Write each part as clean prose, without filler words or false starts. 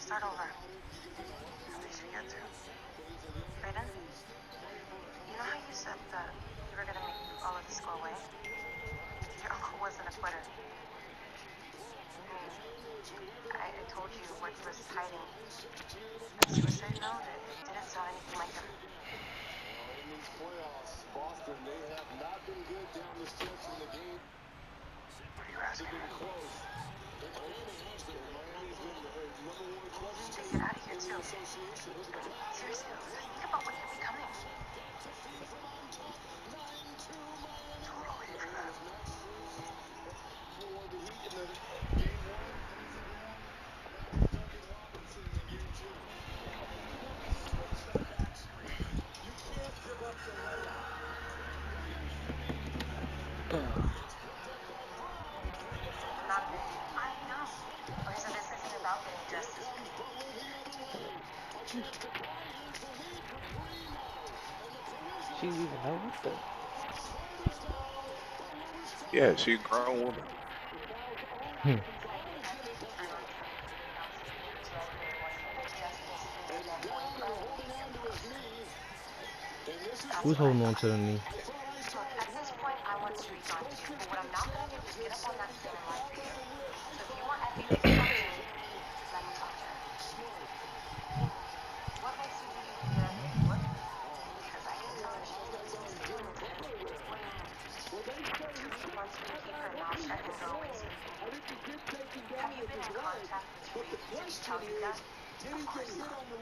start over. At least we get to. Brayden, you know how you said that you were gonna make all of this go away? Your uncle wasn't a quitter. I told you what he was hiding. A suicide note? It didn't sound anything like him. In these playoffs, Boston, they have not been good down the stretch in the game. What are you asking? Close. Miami's been the number one question. To get out of here, too. Seriously, think about what you're becoming. Totally for that. I know. Okay, so this isn't about getting justice. She even know what the. Yeah, she's a grown woman. Who's holding on to the knee? Look, at this point, I want to reach on to you, but what I'm not going to do is get up on that stand and lie for you. So if you want Effie to talk to me, let me talk to her. What makes you think you can get Effie to work? Because I can tell her she's doing some stealing with him. What do you mean? He wants me to keep her mouth shut and go away so he can leave. Have you been in contact with Reed? Did he tell you that? Of course not. Of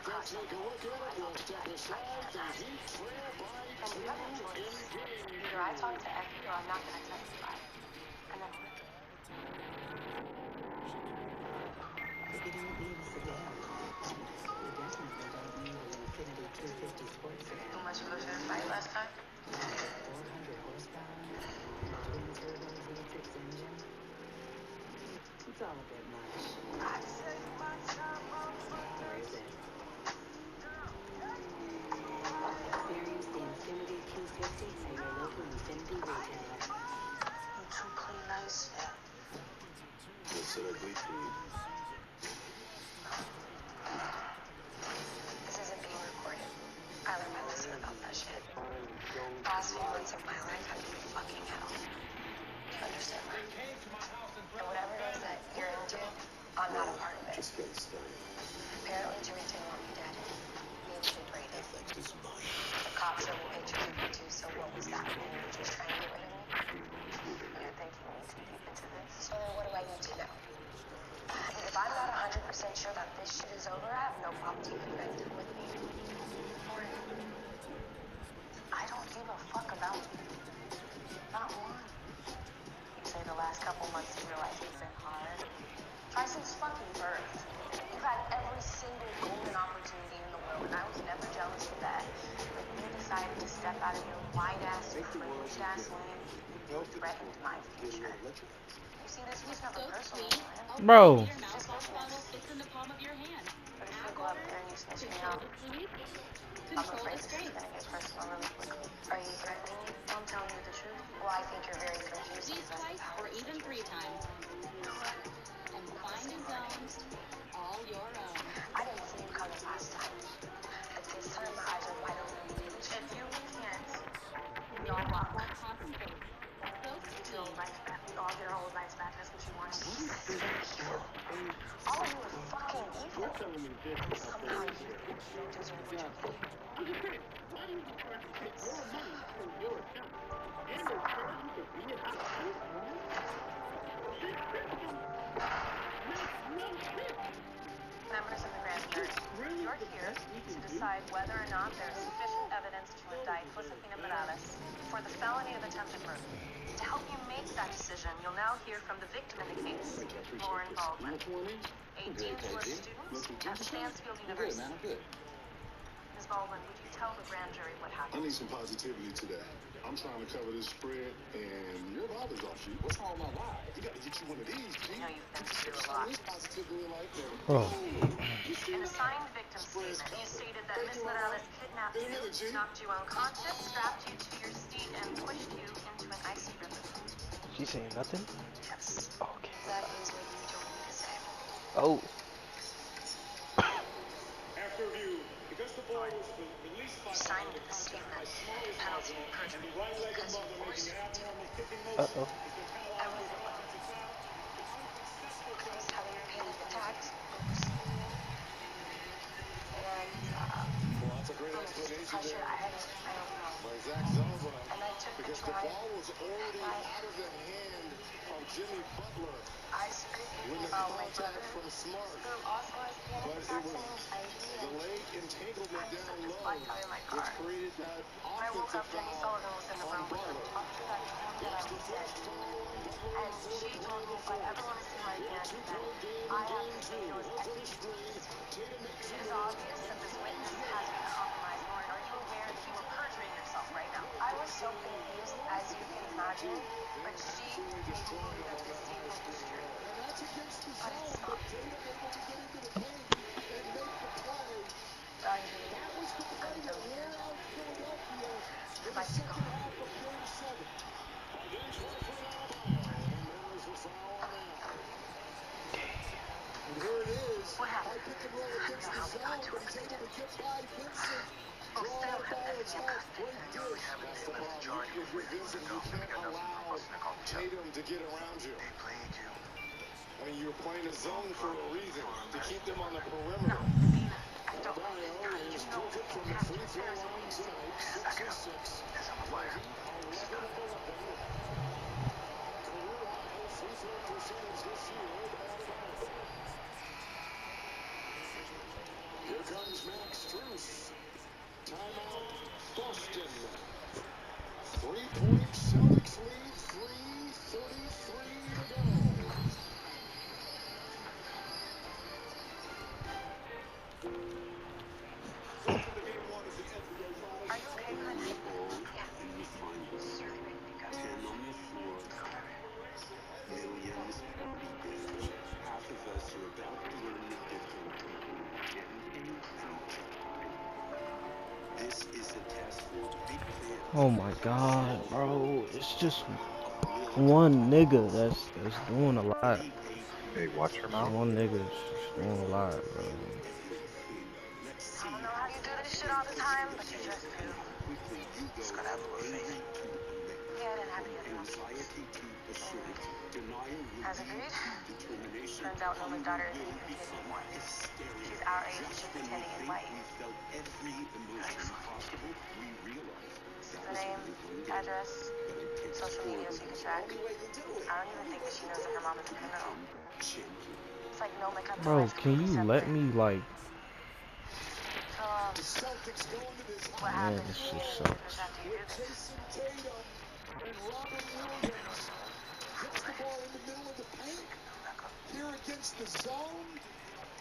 course I do. I don't do that. I can't ask. And you have no choice. Either I talk to Effie or I'm not going to testify. And then what? If you don't need us again, you definitely don't need an Infinity 250 sports car. How much was your fight last time? 400 horsepower, twin-turbo V6 engine. It's all a bit much. Or is it? Experience the Infinity 250 at your local Infinity retailer. You too clean nice. What's it ugly food? This isn't being recorded. I learned my lesson about that shit. Past few months of my life have been fucking hell. Do you understand that? And whatever it is that you're into, I'm not a part of it. Just getting started. Apparently, Teresa want me dead. Maybe did Brayden. That is mine. The cops showed me pictures of you two, so what was that? Maybe you were just trying to get rid of me? You're thinking me too deep into this. So then what do I need to know? If I'm not 100% sure that this shit is over, I have no problem taking Brayden with me. I don't give a fuck about you. Not one. You say the last couple months of your life have been hard. Try since fucking birth. You've had every single golden opportunity in the world, and I was never jealous of that. But you decided to step out of your wide-ass, privileged-ass lane. You threatened my future. You see, this was never personal, man. Bro. Just business. But if you go up there and you snitch me out, I'm afraid this is gonna get personal really quickly. Are you threatening me? I'm telling you the truth. Well, I think you're very confused. Twice or even 3 times. You know what? Find a zone, all your own. I didn't see you coming last time. But this time my eyes are wide open. If you can't, we all walk. Get your old life back. We all get our old lives back. That's what you want. Evil. All of you are fucking evil. Somehow you don't deserve what you're getting. Members of the grand jury, you're here to decide whether or not there is sufficient evidence to indict Josefina Morales for the felony of attempted murder. To help you make that decision, you'll now hear from the victim in the case, Lauren Baldwin, a Deansworth student at Stansfield University. Ms. Baldwin, would you tell the grand jury what I happened? need some positivity today. I'm trying to cover this spread, and your father's off, G. What's wrong with my life? You gotta get you one of these, G. I know you've been through a lot. This positivity like that. Bro. In a signed victim statement, you stated that Ms. Morales kidnapped you, knocked you unconscious, strapped you to your seat, and pushed you into an icy river. She saying nothing? Yes. Okay. That is what you told me to say. Oh. After review, because the ball was released by Signed the the contact by statement small under penalty of perjury the right-legged because you mother making forced an me to. abnormal kicking motion Uh-oh. has been penalized with an offensive foul. It's unconsensual I was penalty having for a an panic abnormal attack. penalty. Oops. And Well, that's a great under just the explanation pressure, there I don't know. by Zach Zalba, And I took the because the try. ball was already Right. out of the hand of Jimmy Butler I screamed when the about my contact brother, from Smart, who also has panic but it attacks was and anxiety, the and leg entanglement I just down took the low flight out in my which car. created that When I woke offensive up, Jenny foul Sullivan was in the on room with Butler. a doctor that told me that I That's was the dead. first foul on Butler And for she the told me if I ever want to see my dad again, I have to say it was executed. It is obvious that this witness has been compromised. Lauren, are you aware that you are perjuring yourself right now? I was so confused, as you can imagine, but she made me believe that this tape was true. But it's not. Sorry, baby. I'm deleted. I'd like to go home. And here it is. What happened? High pick and roll You against know the how they got zone, to but us, he's they able did. to get by Vincent. Oh, Draw they out don't of have bounds. everything Nice cut. great dish. That's the problem. If you're Vincent, you can't allow Tatum to get around you. I mean, you're playing a zone for a reason, to keep them on the No, perimeter. Davina, I don't know Adebayo this time. is You know perfect I from can't the have free throw comparison line games. tonight. 6 of 6. Reggie already with 11. Career high free throw percentage this year by Adebayo. Here comes Max Strus. Timeout, Boston. 3-point Celtics lead, 3:33 to go. Welcome to Game 1 of the NBA Finals. Are you okay, honey? All Yeah. in the final. Certainly make me go. 10 on the floor. Millions on the bench. Half of us are about to learn the difference between champagne and champagne. This is a test for big fans. Oh my god, bro. It's just one nigga that's doing a lot. Hey, watch your Just mouth. one nigga just doing a lot, bro. I don't know how you do this shit all the time, but you just do. Just gotta have a little faith. Yeah, I didn't have any other options. As agreed, turns out Noma's daughter isn't even a kid anymore. She's our age and she's pretending in white. This is the name, address, social media so you can track. I don't even think that she knows that her mom is a criminal. It's like Noma kept our Bro, lives can completely you let separate. me like, So, The Celtics go into this what high man, happens this to shit me sucks. after you do with this? Jason Tatum and Robert Williams. Gets the ball in the middle of the paint. Here against the zone.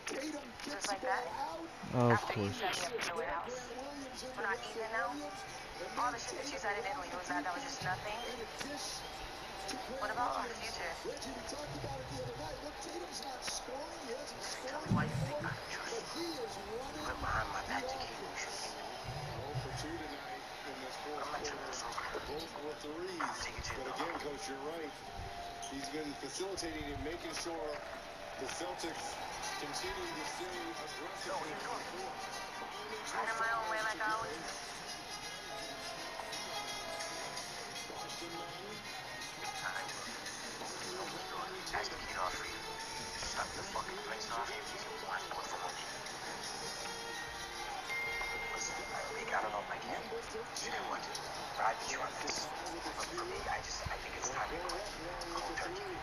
Tatum gets Just the like ball that? out. Of After you course. set me up in the warehouse. Grant Williams into We're not Robert even now? Williams. And All then the shit that you Tatum said in around Italy, the was that was just defense. nothing? And a dish to What Grant about our Williams. future? Reggie, we talked about it the other night. Look, Tatum's not scoring. He hasn't Tell scored me why you before. think I can trust But you. he is running Put behind my the back to keep me offense. from 0 for 2 tonight in this fourth I'm not your quarter. motherfucker. Both were threes. I'll take it to But you. again, Coach, you're right. He's been facilitating and making sure the Celtics continue to stay aggressive. So what are you doing? Running my own way like I always do. Nice. Open the door. Ask the key off for you. Stop the fucking place off. One more for me. Listen, Mike, I don't know if I can. You know what? Ride with you on this. But for me, I think it's time to quit. Cold turkey.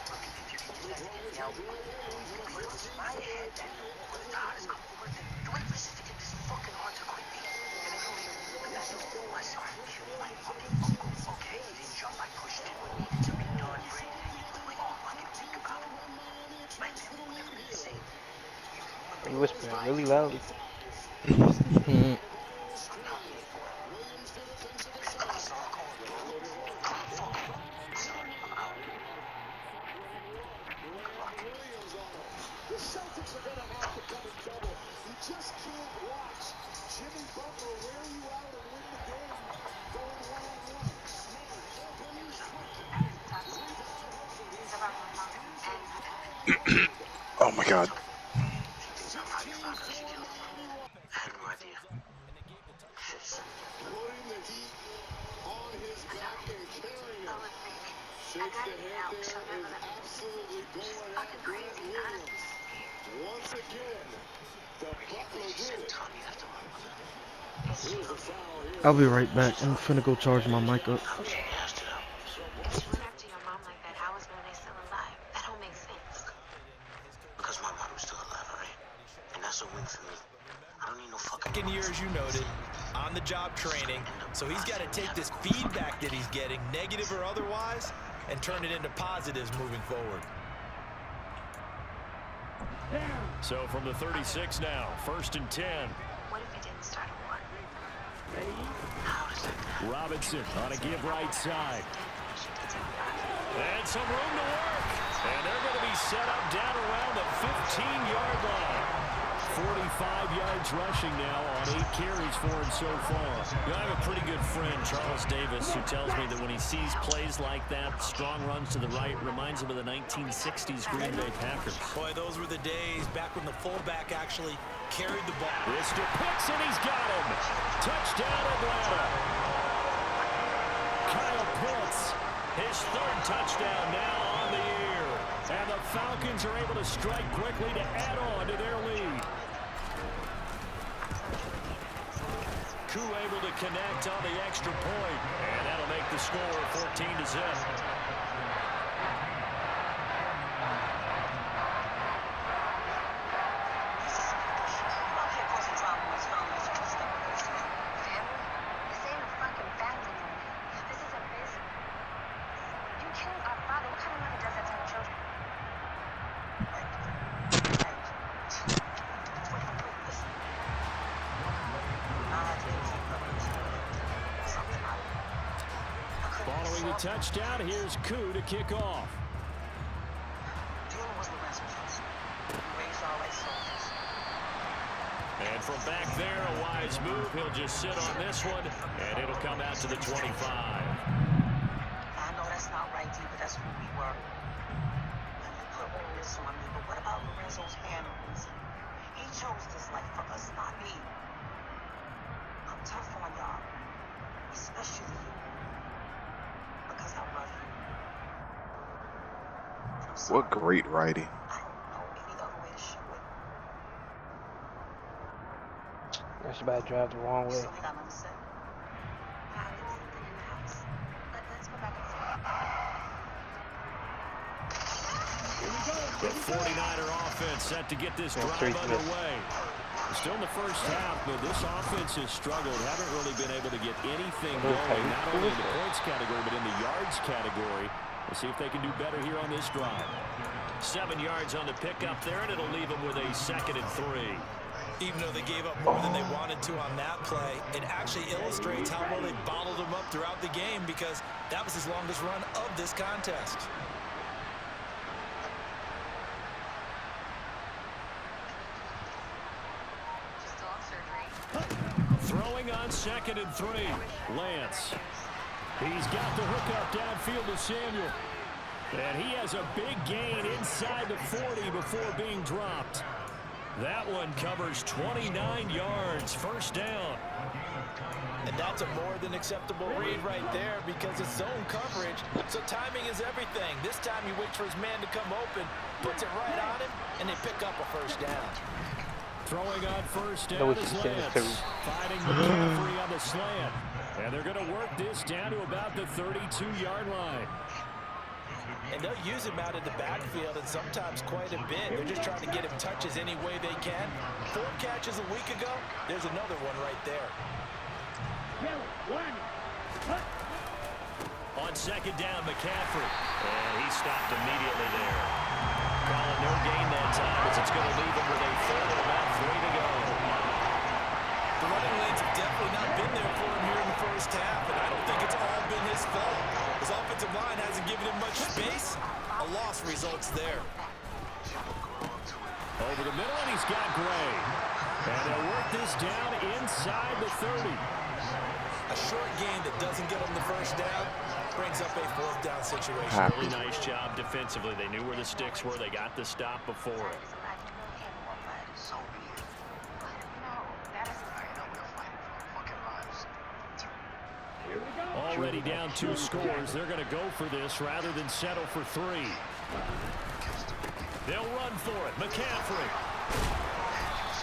Look, if you can just get me out, put it in my head that when the time has come over, you wait for shit to get this fucking hard to quit me. And then you'll leave. But that's not my son. Killed my fucking uncle, okay? He didn't jump. I pushed him. What needed to be done for it. You don't even fucking think about it. Mike, you will never be the same. You ruined You me with whispering life. really loudly. I'm not anymore. It's all gone, bro. Fuck it. Son, I'm out. Good luck. The Celtics are going to have to come and double. You just can't watch Jimmy Butler wear you out and win the game going one-on-one. Smart, open, quick. Oh my god. Somehow you found out she killed him. I had no idea. Shit's Putting the heat on his back and carrying him. I Shakes gotta the get head out. there, She'll never is let me. absolutely She's going at fucking Grant crazy. Williams. Once again, the Buffalo did it. Tony, you have to work with her. Here's a foul here. I'll be right back. I'm finna go charge my mic up. I'm sure he has to know. If you went after your mom like that, how is Renee still alive? That don't make sense. Because my mom was still alive, alright? And that's a win for me. I don't need no fucking Second year, as you noted, on the job training. So he's got to take this feedback that he's getting, negative or otherwise, and turn it into positives moving forward. So from the 36 now, 1st and 10. What if it didn't start a war? How does that Robinson on a give right side. And some room to work. And they're going to be set up down around the 15-yard line. 45 yards rushing now on 8 carries for him so far. You know, I have a pretty good friend, Charles Davis, who tells me that when he sees plays like that, strong runs to the right, reminds him of the 1960s Green Bay Packers. Boy, those were the days back when the fullback actually carried the ball. Mr. Pitts, and he's got him. Touchdown, Atlanta. Kyle Pitts, his 3rd touchdown now on the year. And the Falcons are able to strike quickly to add on to their lead. Koo able to connect on the extra point, and that'll make the score 14-0. Following the touchdown, here's Koo to kick off. And from back there, a wise move. He'll just sit on this one, and it'll come out to the 25. I know that's not right, D, but that's who we were. And you put all this on me, but what about Lorenzo's handlers? He chose this life for us, not me. I'm tough on y'all, especially you, because I love you. I'm sorry. What great writing. I don't know any other way to show it. That's about to drive the wrong way. So we got nothing to say. I did something in the house. Let's go back inside. The 49er offense set to get this drive underway. Still in the first half, but this offense has struggled. Haven't really been able to get anything going, not only in the points category, but in the yards category. We'll see if they can do better here on this drive. 7 yards on the pickup there, and it'll leave them with a 2nd and 3. Even though they gave up more than they wanted to on that play, it actually illustrates how well they bottled him up throughout the game, because that was his longest run of this contest. Throwing on 2nd and 3. Lance. He's got the hook up downfield to Samuel. And he has a big gain inside the 40 before being dropped. That one covers 29 yards. 1st down. And that's a more than acceptable read right there, because it's zone coverage, so timing is everything. This time he waits for his man to come open, puts it right on him, and they pick up a 1st down. Throwing on 1st down is Lance. Finding McCaffrey on the slant. And they're going to work this down to about the 32-yard line. And they'll use him out in the backfield, and sometimes quite a bit. They're just trying to get him touches any way they can. 4 catches a week ago, there's another one right there. On 2nd down, McCaffrey. And he stopped immediately there. Calling no gain that time, as it's going to leave him with a 3rd and about 3 to go. The running lanes have definitely not been there for him here in the first half, and I don't think it's all been his fault. His offensive line hasn't given him much space. A loss results there. Over the middle, and he's got Gray. And they'll work this down inside the 30. A short gain that doesn't get him the 1st down brings up a 4th down situation. Happy. Really nice job defensively. They knew where the sticks were. They got the stop before it. Already down 2 scores. They're going to go for this rather than settle for 3. They'll run for it. McCaffrey.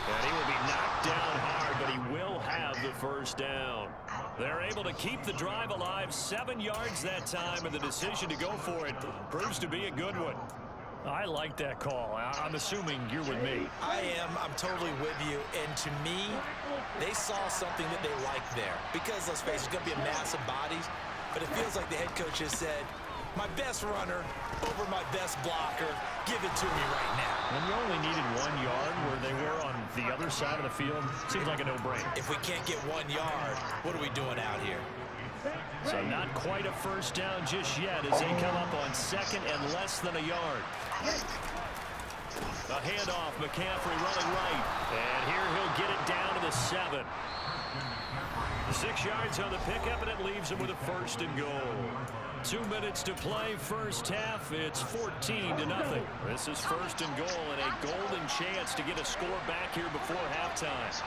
And he will be knocked down hard, but he will have the first down. They're able to keep the drive alive. 7 yards that time, and the decision to go for it proves to be a good one. I like that call. I'm assuming you're with me. I am. I'm totally with you. And to me, they saw something that they liked there. Because, let's face it, it's going to be a mass of bodies. But it feels like the head coach has said, my best runner over my best blocker. Give it to me right now. And you only needed 1 yard where they were on the other side of the field. Seems like a no-brainer. If we can't get 1 yard, what are we doing out here? So not quite a first down just yet as they come up on 2nd and less than a yard. A handoff, McCaffrey running right. And here he'll get it down to the 7. 6 yards on the pickup, and it leaves him with a 1st and goal. 2 minutes to play, first half. It's 14-0. This is 1st and goal, and a golden chance to get a score back here before halftime.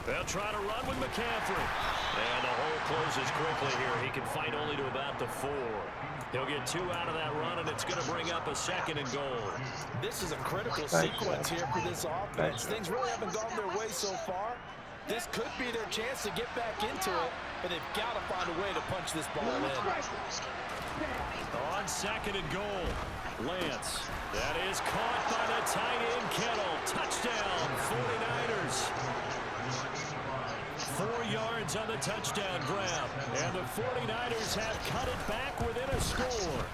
They'll try to run with McCaffrey. And the hole closes quickly here. He can fight only to about the 4. He'll get 2 out of that run, and it's going to bring up a 2nd and goal. This is a critical sequence here for this offense. Things really haven't gone their way so far. This could be their chance to get back into it, but they've got to find a way to punch this ball in. On 2nd and goal, Lance. That is caught by the tight end, Kittle. Touchdown, 49ers. 4 yards on the touchdown grab. And the 49ers have cut it back within a score.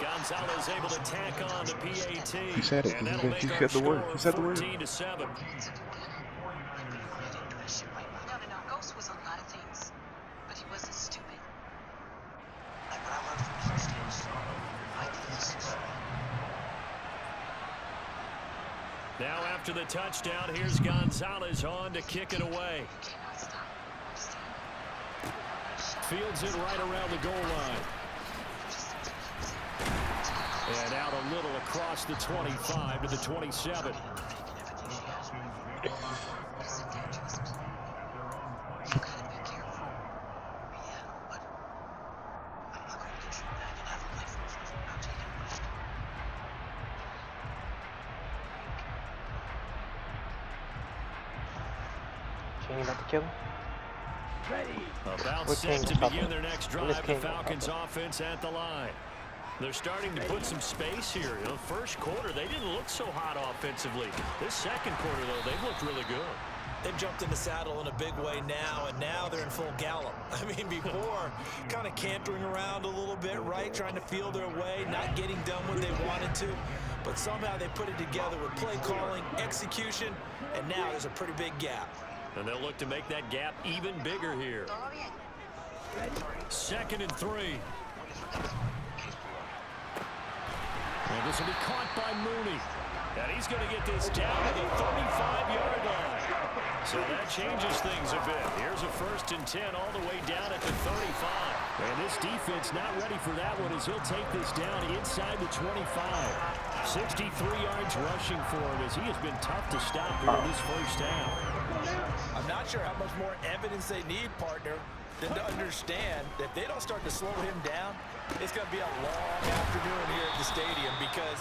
Gonzalez able to tack on the PAT. He said it. And that'll make He our said the word. score He said the word. 14-7. No, Ghost was a lot of things, but he wasn't stupid. Like what I learned from Houston was, I did this. Now after the touchdown, here's Gonzalez on to kick it away. Fields it right around the goal line. And out a little across the 25 to the 27. About to kill him? About What set team's to tougher? begin their next What drive. The team's Falcons tougher? offense at the line. They're starting to put some space here. You know, first quarter, they didn't look so hot offensively. This second quarter, though, they've looked really good. They've jumped in the saddle in a big way now, and now they're in full gallop. I mean, before, kind of cantering around a little bit, right? Trying to feel their way, not getting done what they wanted to. But somehow they put it together with play calling, execution, and now there's a pretty big gap. And they'll look to make that gap even bigger here. 2nd and 3. And this will be caught by Mooney. And he's going to get this down to the 35-yard line. So that changes things a bit. Here's a 1st and 10 all the way down at the 35. And this defense not ready for that one as he'll take this down inside the 25. 63 yards rushing for him as he has been tough to stop here in this first half. I'm not sure how much more evidence they need, partner, than to understand that if they don't start to slow him down, it's going to be a long afternoon here at the stadium because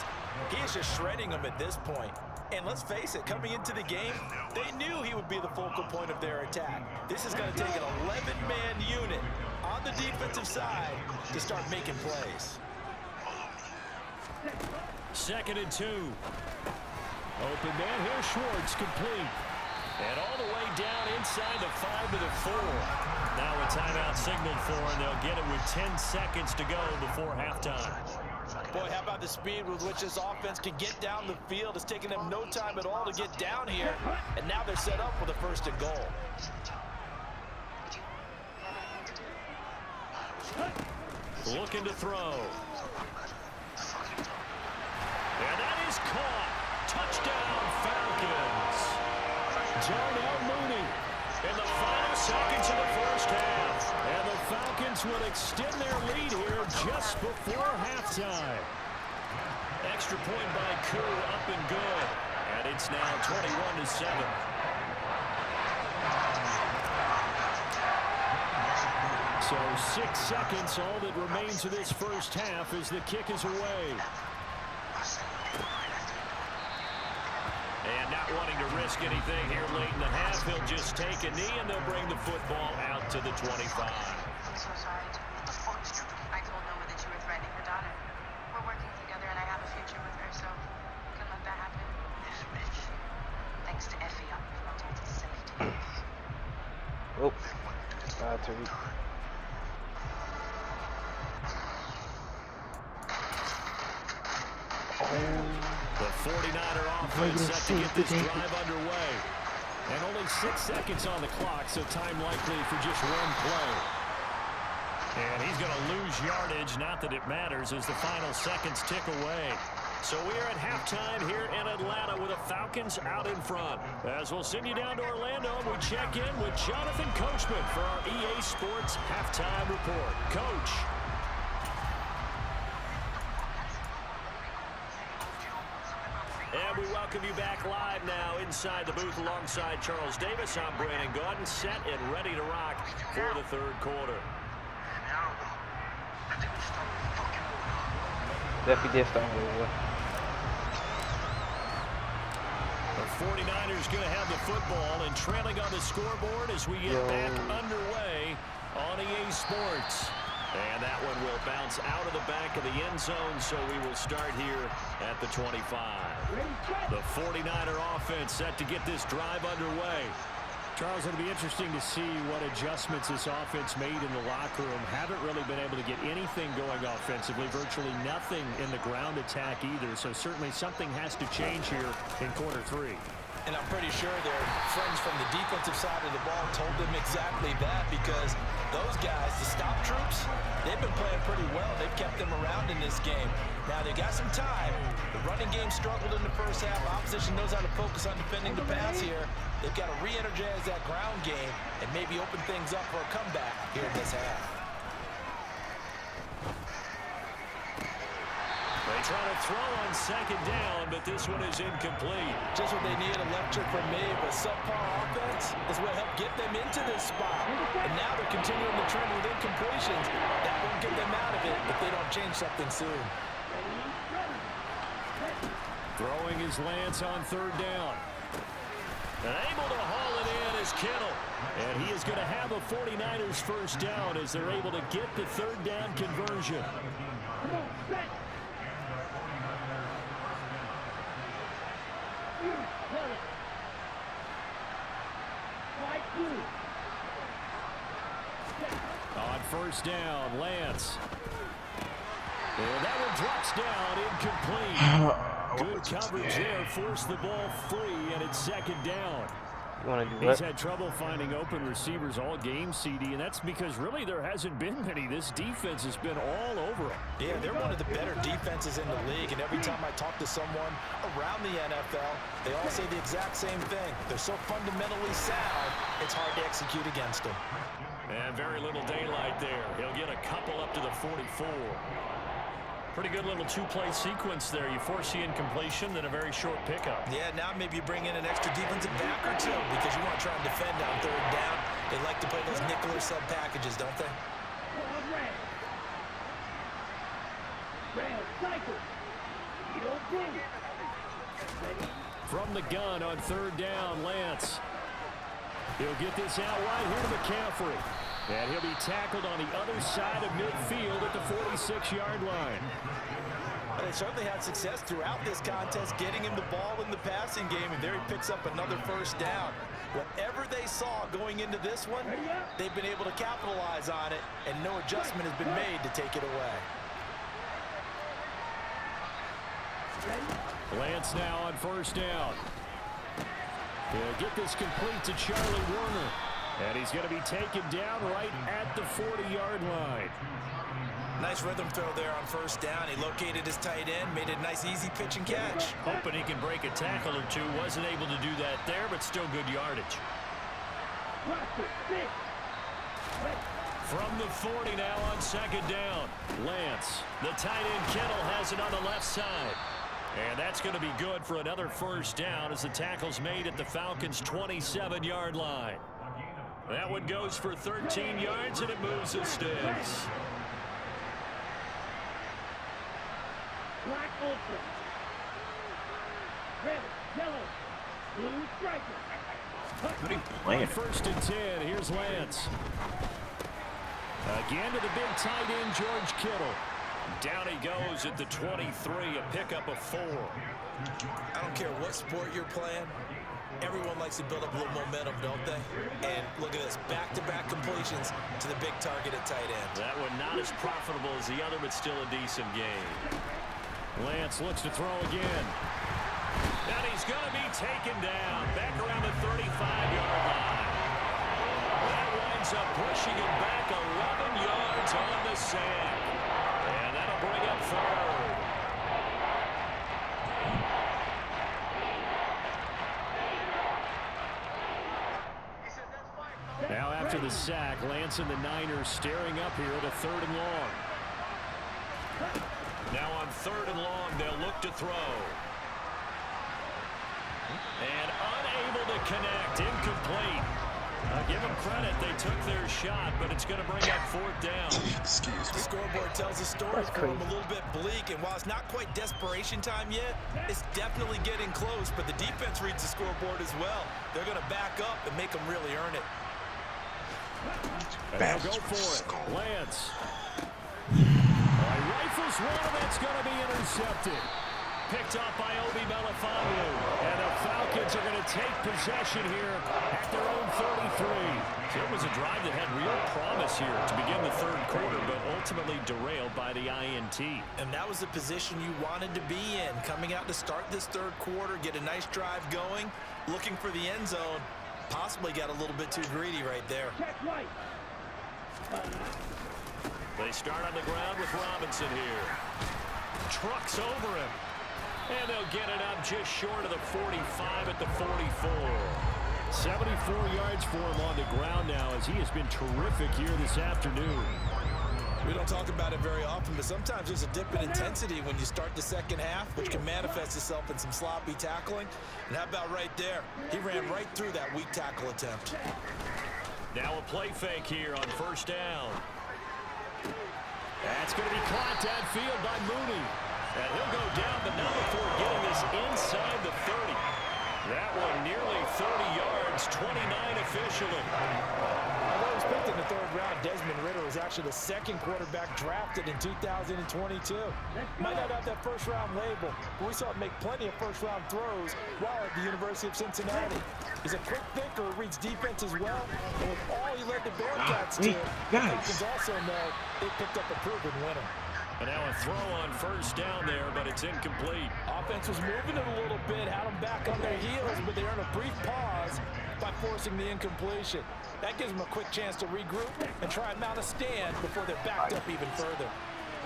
he is just shredding them at this point. And let's face it, coming into the game, they knew he would be the focal point of their attack. This is going to take an 11-man unit on the defensive side to start making plays. 2nd and 2. Open man here, Schwartz complete. And all the way down inside the 5 to the 4. Now a timeout signaled for, and they'll get it with 10 seconds to go before halftime. Boy, how about the speed with which this offense can get down the field? It's taking them no time at all to get down here. And now they're set up for the 1st and goal. Looking to throw. And that is caught. Touchdown, Falcons. Darnell Mooney in the final seconds of the 1st half. And the Falcons will extend their lead here just before halftime. Extra point by Koo, up and good. And it's now 21-7. So 6 seconds, all that remains of this 1st half as the kick is away. And not wanting to risk anything here late in the half, he'll just take a knee and they'll bring the football out to the 25. I'm so sorry. What the fuck did you do? I told Noah that you were threatening her daughter. We're working together and I have a future with her, so couldn't let that happen. This bitch. Thanks to Effie, I'm total safety. Oh, bad Tariq. The 49er offense set to get this drive underway. And only 6 seconds on the clock, so time likely for just one play. And he's going to lose yardage, not that it matters, as the final seconds tick away. So we are at halftime here in Atlanta with the Falcons out in front. As we'll send you down to Orlando, and we check in with Jonathan Coachman for our EA Sports Halftime Report. Coach. And we welcome you back live now inside the booth alongside Charles Davis. I'm Brandon Gordon, set and ready to rock for the 3rd quarter. Definitely did start over. The 49ers going to have the football and trailing on the scoreboard as we get back underway on EA Sports. And that one will bounce out of the back of the end zone, so we will start here at the 25. The 49er offense set to get this drive underway. Charles, it'll be interesting to see what adjustments this offense made in the locker room. Haven't really been able to get anything going offensively, virtually nothing in the ground attack either, so certainly something has to change here in quarter 3. And I'm pretty sure their friends from the defensive side of the ball told them exactly that, because those guys, the stop troops, they've been playing pretty well. They've kept them around in this game. Now, they got some time. The running game struggled in the 1st half. Opposition knows how to focus on defending the pass here. They've got to re-energize that ground game and maybe open things up for a comeback here in this half. They try to throw on 2nd down, but this one is incomplete. Just what they need, a lecture from me, but subpar offense is what helped get them into this spot. And now they're continuing the trend with incompletions. That won't get them out of it if they don't change something soon. Throwing is Lance on 3rd down. And able to haul it in is Kittle. And he is going to have a 49ers 1st down as they're able to get the 3rd down conversion. On 1st down, Lance. And that one drops down, incomplete. Good coverage there, forced the ball free, and it's 2nd down. You want to do He's what? had trouble finding open receivers all game, CD, and that's because really there hasn't been many. This defense has been all over them. Yeah, they're one of the better defenses in the league, and every time I talk to someone around the NFL, they all say the exact same thing. They're so fundamentally sound, it's hard to execute against them. And very little daylight there. He'll get a couple up to the 44. Pretty good little 2-play sequence there. You force the incompletion, then a very short pickup. Yeah, now maybe you bring in an extra defensive back or two because you want to try and defend on 3rd down. They like to play those nickel or sub packages, don't they? From the gun on 3rd down, Lance. He'll get this out wide here to McCaffrey. And he'll be tackled on the other side of midfield at the 46-yard line. They certainly had success throughout this contest, getting him the ball in the passing game, and there he picks up another 1st down. Whatever they saw going into this one, they've been able to capitalize on it, and no adjustment has been made to take it away. Lance now on first down. He'll get this complete to Charlie Warner. And he's going to be taken down right at the 40-yard line. Nice rhythm throw there on first down. He located his tight end, made it a nice easy pitch and catch. Hoping he can break a tackle or two. Wasn't able to do that there, but still good yardage. From the 40 now on second down. Lance, the tight end Kittle has it on the left side. And that's going to be good for another first down as the tackle's made at the Falcons' 27-yard line. That one goes for 13 yards, and it moves the sticks. Black ultra. Red, yellow, blue striker. What are you playing? First and 10. Here's Lance. Again to the big tight end, George Kittle. Down he goes at the 23, a pickup of 4. I don't care what sport you're playing. Everyone likes to build up a little momentum, don't they? And look at this, back-to-back completions to the big target at tight end. That one not as profitable as the other, but still a decent game. Lance looks to throw again. And he's going to be taken down back around the 35-yard line. That winds up pushing him back 11 yards on the sack. And that'll bring up third. Now after the sack, Lance and the Niners staring up here at a 3rd and long. Now on 3rd and long, they'll look to throw. And unable to connect, incomplete. Give them credit, they took their shot, but it's going to bring up 4th down. The scoreboard tells a story for them a little bit bleak, and while it's not quite desperation time yet, it's definitely getting close, but the defense reads the scoreboard as well. They're going to back up and make them really earn it. And they'll go for it. Lance. Rifles one, and that's going to be intercepted. Picked up by Obi Melifonwu. And the Falcons are going to take possession here at their own 33. So it was a drive that had real promise here to begin the 3rd quarter, but ultimately derailed by the INT. And that was the position you wanted to be in. Coming out to start this 3rd quarter, get a nice drive going, looking for the end zone. Possibly got a little bit too greedy right there. They start on the ground with Robinson here. Trucks over him. And they'll get it up just short of the 45 at the 44. 74 yards for him on the ground now as he has been terrific here this afternoon. We don't talk about it very often, but sometimes there's a dip in intensity when you start the second half, which can manifest itself in some sloppy tackling. And how about right there? He ran right through that weak tackle attempt. Now a play fake here on first down. That's going to be caught downfield by Mooney. And he'll go down, but not before getting this inside the 30. That one nearly 30 yards, 29 officially. Although he was picked in the 3rd round, Desmond Ridder was actually the 2nd quarterback drafted in 2022. Might not have that 1st-round label, but we saw him make plenty of 1st-round throws while at the University of Cincinnati. He's a quick thinker who reads defense as well, and with all he led the Bearcats to, the Falcons also know they picked up a proven winner. And now a throw on first down there, but it's incomplete. Offense was moving it a little bit, had them back on their heels, but they earned a brief pause by forcing the incompletion. That gives them a quick chance to regroup and try and mount a stand before they're backed up even further.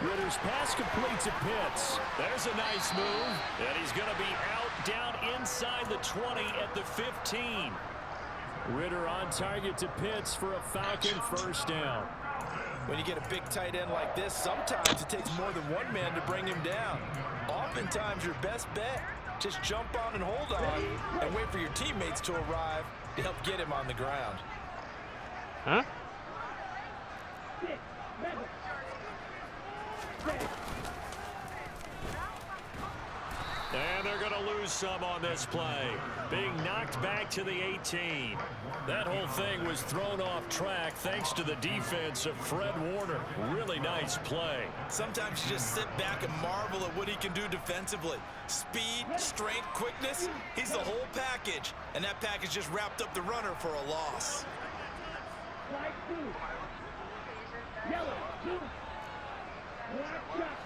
Ritter's pass complete to Pitts. There's a nice move, and he's going to be out down inside the 20 at the 15. Ridder on target to Pitts for a Falcon first down. When you get a big tight end like this, sometimes it takes more than one man to bring him down. Oftentimes, your best bet, just jump on and hold on and wait for your teammates to arrive to help get him on the ground. Huh? And they're going to lose some on this play. Being knocked back to the 18. That whole thing was thrown off track thanks to the defense of Fred Warner. Really nice play. Sometimes you just sit back and marvel at what he can do defensively. Speed, strength, quickness, he's the whole package. And that package just wrapped up the runner for a loss. Yellow, blue, black shot.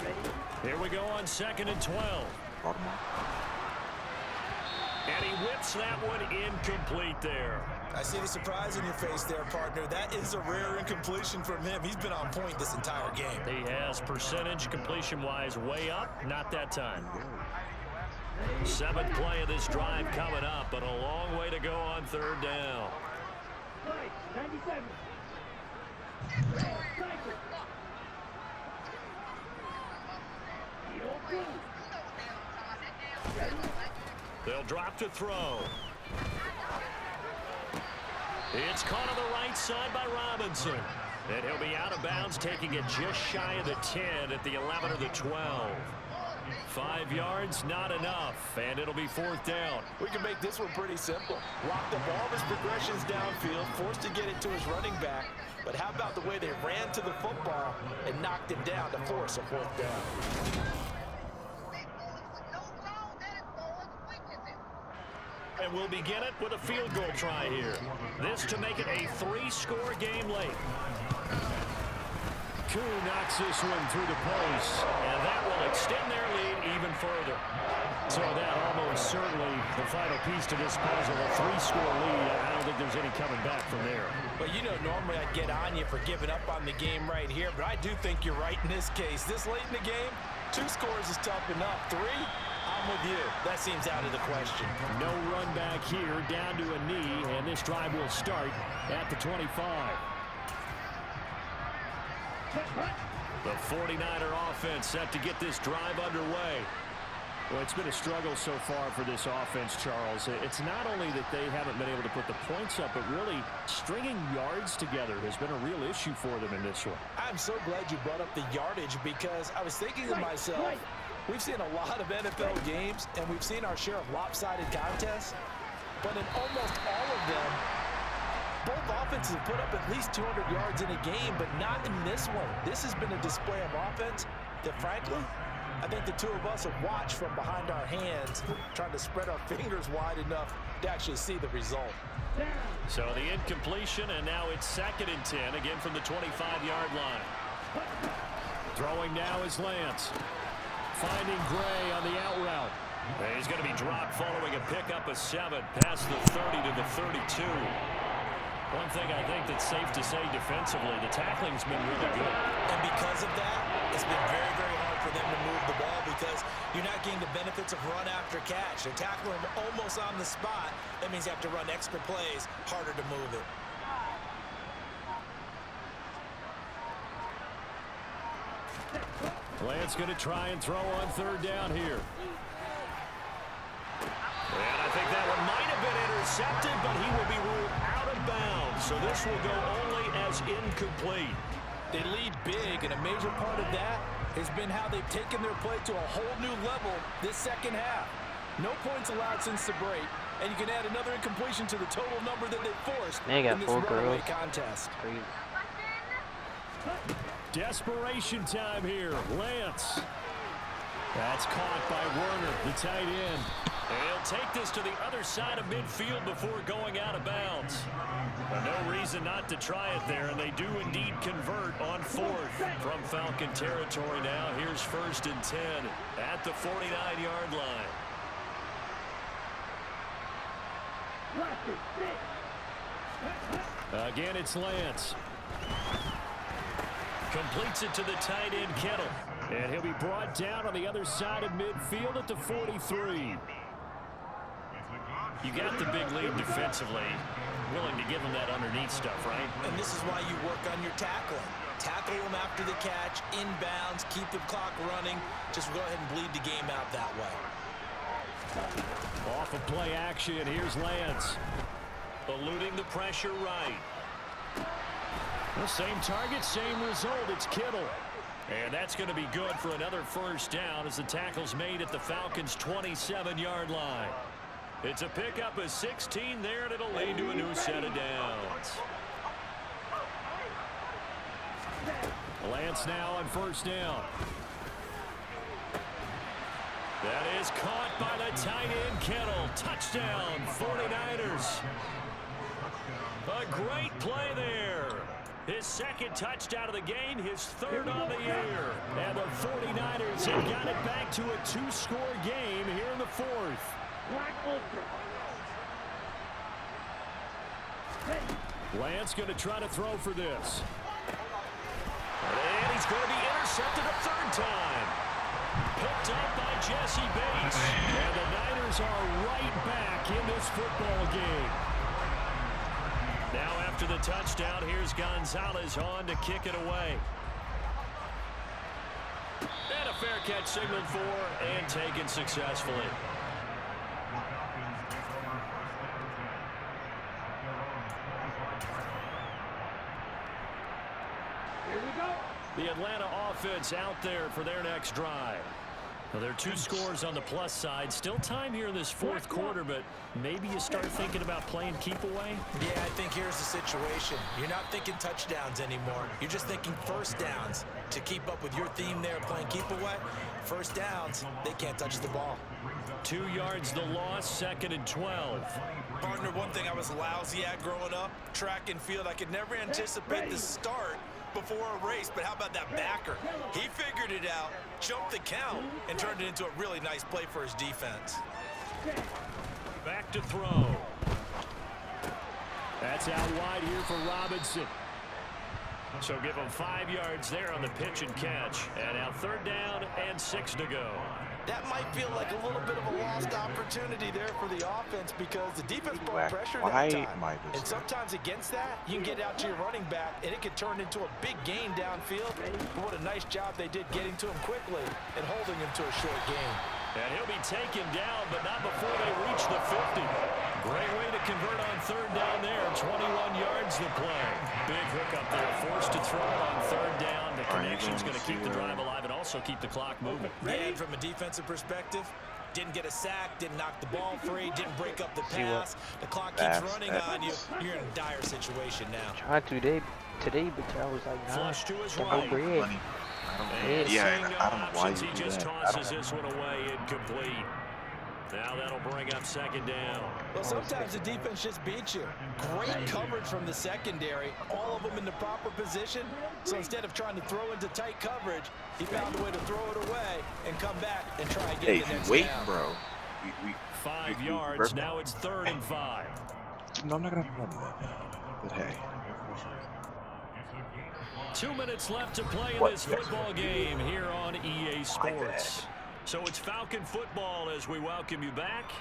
Ready? Here we go on 2nd and 12. And he whips that one incomplete there. I see the surprise in your face there, partner. That is a rare incompletion from him. He's been on point this entire game. He has percentage completion-wise way up. Not that time. 7th play of this drive coming up, but a long way to go on 3rd down. They'll drop to throw. It's caught on the right side by Robinson. And he'll be out of bounds, taking it just shy of the 10 at the 11 or the 12. 5 yards, not enough, and it'll be 4th down. We can make this one pretty simple. Locked up all of his progressions downfield, forced to get it to his running back. But how about the way they ran to the football and knocked him down to force a 4th down? And we'll begin it with a field goal try here. This to make it a 3-score game late. Koo knocks this one through the post, and that will extend their lead even further. So that almost certainly the final piece to this puzzle, a 3-score lead. I don't think there's any coming back from there. Well, you know, normally I'd get on you for giving up on the game right here, but I do think you're right in this case. This late in the game, 2 scores is tough enough. 3, I'm with you. That seems out of the question. No run back here, down to a knee, and this drive will start at the 25. The 49er offense set to get this drive underway. Well, it's been a struggle so far for this offense, Charles. It's not only that they haven't been able to put the points up, but really stringing yards together has been a real issue for them in this one. I'm so glad you brought up the yardage because I was thinking to myself, we've seen a lot of NFL games, and we've seen our share of lopsided contests, but in almost all of them, both offenses have put up at least 200 yards in a game, but not in this one. This has been a display of offense that, frankly, I think the two of us have watched from behind our hands, trying to spread our fingers wide enough to actually see the result. So the incompletion, and now it's 2nd and 10, again from the 25-yard line. Throwing now is Lance. Finding Gray on the out route. He's going to be dropped following a pickup of 7 past the 30 to the 32. One thing I think that's safe to say defensively, the tackling's been really good. And because of that, it's been very, very hard for them to move the ball because you're not getting the benefits of run after catch. They're tackling them almost on the spot. That means you have to run extra plays, harder to move it. Lance going to try and throw on 3rd down here. And I think that one might have been intercepted, but he will be ruled out of bounds. So this will go only as incomplete. They lead big, and a major part of that has been how they've taken their play to a whole new level this second half. No points allowed since the break, and you can add another incompletion to the total number that they forced in this runaway contest. Desperation time here. Lance. That's caught by Werner, the tight end. And he'll take this to the other side of midfield before going out of bounds. But no reason not to try it there, and they do indeed convert on 4th from Falcon territory now. Here's 1st and 10 at the 49-yard line. Again, it's Lance. Completes it to the tight end, Kittle. And he'll be brought down on the other side of midfield at the 43. You got the big lead defensively. Willing to give him that underneath stuff, right? And this is why you work on your tackling. Tackle them after the catch, inbounds, keep the clock running. Just go ahead and bleed the game out that way. Off of play action, here's Lance. Eluding the pressure right. The same target, same result. It's Kittle. And that's going to be good for another 1st down as the tackle's made at the Falcons' 27-yard line. It's a pickup of 16 there, and it'll lead to a new set of downs. Lance now on 1st down. That is caught by the tight end, Kittle. Touchdown, 49ers. A great play there. His second touchdown of the game, his third on the year. And the 49ers have got it back to a 2-score game here in the fourth. Lance going to try to throw for this. And he's going to be intercepted a third time. Picked up by Jesse Bates. And the Niners are right back in this football game. Now after the touchdown, here's Gonzalez on to kick it away. And a fair catch signaled for and taken successfully. The Atlanta offense out there for their next drive. Well, there are 2 scores on the plus side. Still time here in this fourth quarter, but maybe you start thinking about playing keep away? Yeah, I think here's the situation. You're not thinking touchdowns anymore. You're just thinking first downs. To keep up with your theme there playing keep away, first downs, they can't touch the ball. 2 yards the loss, 2nd and 12. Partner, one thing I was lousy at growing up, track and field, I could never anticipate the start before a race, but how about that backer? He figured it out, jumped the count, and turned it into a really nice play for his defense. Back to throw. That's out wide here for Robinson. So give him 5 yards there on the pitch and catch. And now 3rd down and 6 to go. That might feel like a little bit of a lost opportunity there for the offense because the defense brought pressure that time. And sometimes against that, you can get out to your running back, and it could turn into a big gain downfield. But what a nice job they did getting to him quickly and holding him to a short gain. And he'll be taken down, but not before they reach the 50. Great way to convert on 3rd down there. 21 yards to play. Big hook up there. Forced to throw on 3rd down. The connection's going to keep the drive alive and also keep the clock moving. And from a defensive perspective, didn't get a sack, didn't knock the ball free, didn't break up the pass. The clock keeps running on you. You're in a dire situation now. Trying today, but I was like, nah, flush to his no right. bread. Yeah, I don't know why you He do just that. tosses this one away incomplete. Now that'll bring up 2nd down. Well, sometimes the defense just beats you. Great coverage from the secondary. All of them in the proper position. So instead of trying to throw into tight coverage, he found a way to throw it away and come back and try and get the next down. Bro. 5 yards. Now it's 3rd and 5. No, I'm not going to run that. But hey. 2 minutes left to play in this football game here on EA Sports. So it's Falcon football as we welcome you back.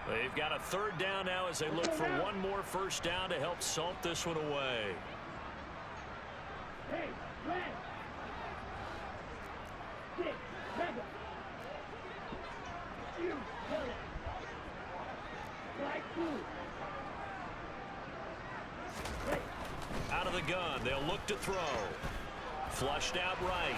They've got a 3rd down now as they look for one more first down to help salt this one away. Out of the gun, they'll look to throw. Flushed out right.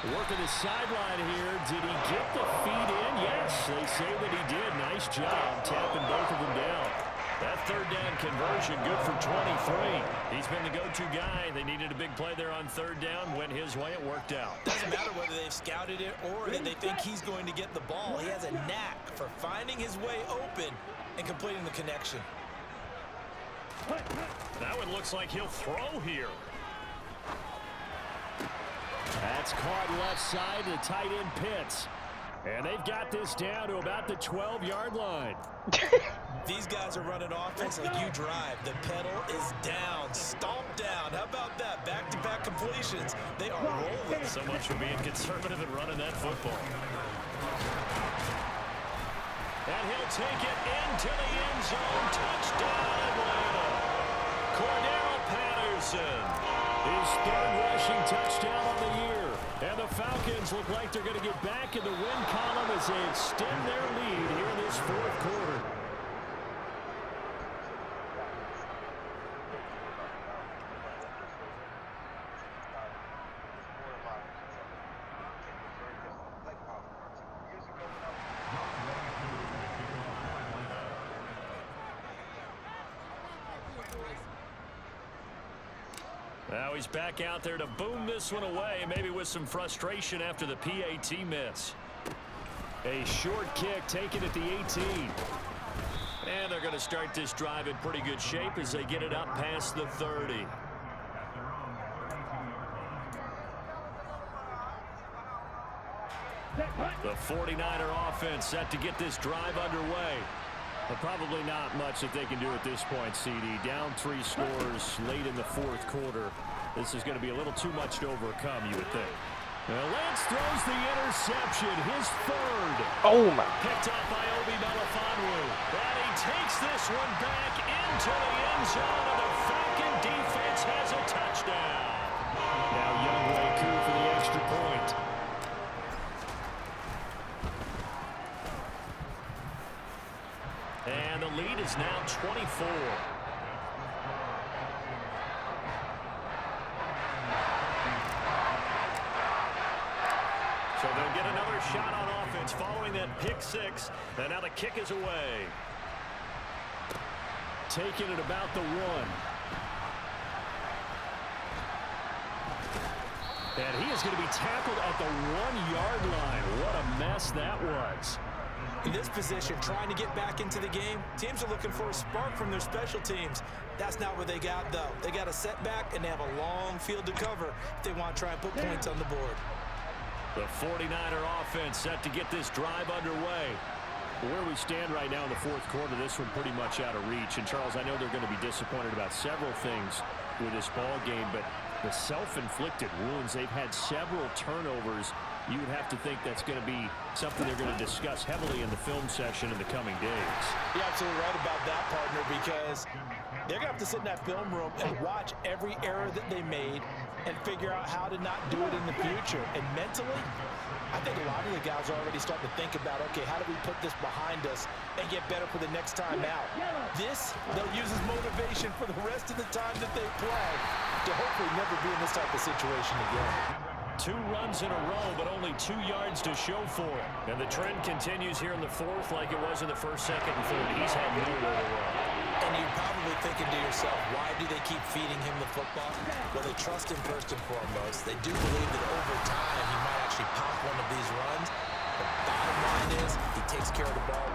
Working the sideline here. Did he get the feet in? Yes, they say that he did. Nice job tapping both of them down. That 3rd down conversion good for 23. He's been the go-to guy. They needed a big play there on 3rd down. Went his way. It worked out. Doesn't matter whether they've scouted it or that they think he's going to get the ball. He has a knack for finding his way open and completing the connection. That one looks like he'll throw here. That's caught left side to tight end Pitts. And they've got this down to about the 12-yard line. These guys are running offense like you drive. The pedal is down, stomped down. How about that? Back-to-back completions. They are rolling. So much for being conservative and running that football. And he'll take it into the end zone. Touchdown, Atlanta. Cordero Patterson. His 3rd rushing touchdown of the year. And the Falcons look like they're going to get back in the win column as they extend their lead here in this 4th quarter. Now he's back out there to boom this one away, maybe with some frustration after the PAT miss. A short kick taken at the 18. And they're going to start this drive in pretty good shape as they get it up past the 30. The 49er offense set to get this drive underway. But probably not much that they can do at this point, CD. Down 3 scores late in the fourth quarter. This is going to be a little too much to overcome, you would think. Well, Lance throws the interception, his third. Oh, my. Picked up by Obi Melifonwu. And he takes this one back into the end zone, and the Falcon defense has a touchdown. Now Wk6 for the extra point. And the lead is now 24. So they'll get another shot on offense following that pick 6. And now the kick is away. Taking it about the 1. And he is going to be tackled at the 1-yard line. What a mess that was. In this position, trying to get back into the game, teams are looking for a spark from their special teams. That's not what they got, though. They got a setback, and they have a long field to cover if they want to try and put points on the board. The 49er offense set to get this drive underway. Where we stand right now in the fourth quarter, this one pretty much out of reach. And, Charles, I know they're going to be disappointed about several things with this ball game, but the self-inflicted wounds, they've had several turnovers. You would have to think that's going to be something they're going to discuss heavily in the film session in the coming days. You're absolutely right about that, partner, because they're going to have to sit in that film room and watch every error that they made and figure out how to not do it in the future. And mentally, I think a lot of the guys are already starting to think about, okay, how do we put this behind us and get better for the next time out? This, they'll use as motivation for the rest of the time that they play to hopefully never be in this type of situation again. 2 runs in a row, but only 2 yards to show for it. And the trend continues here in the fourth like it was in the first, second, and third. He's had nowhere to run. And you're probably thinking to yourself, why do they keep feeding him the football? Well, they trust him first and foremost. They do believe that over time he might actually pop one of these runs. The bottom line is he takes care of the ball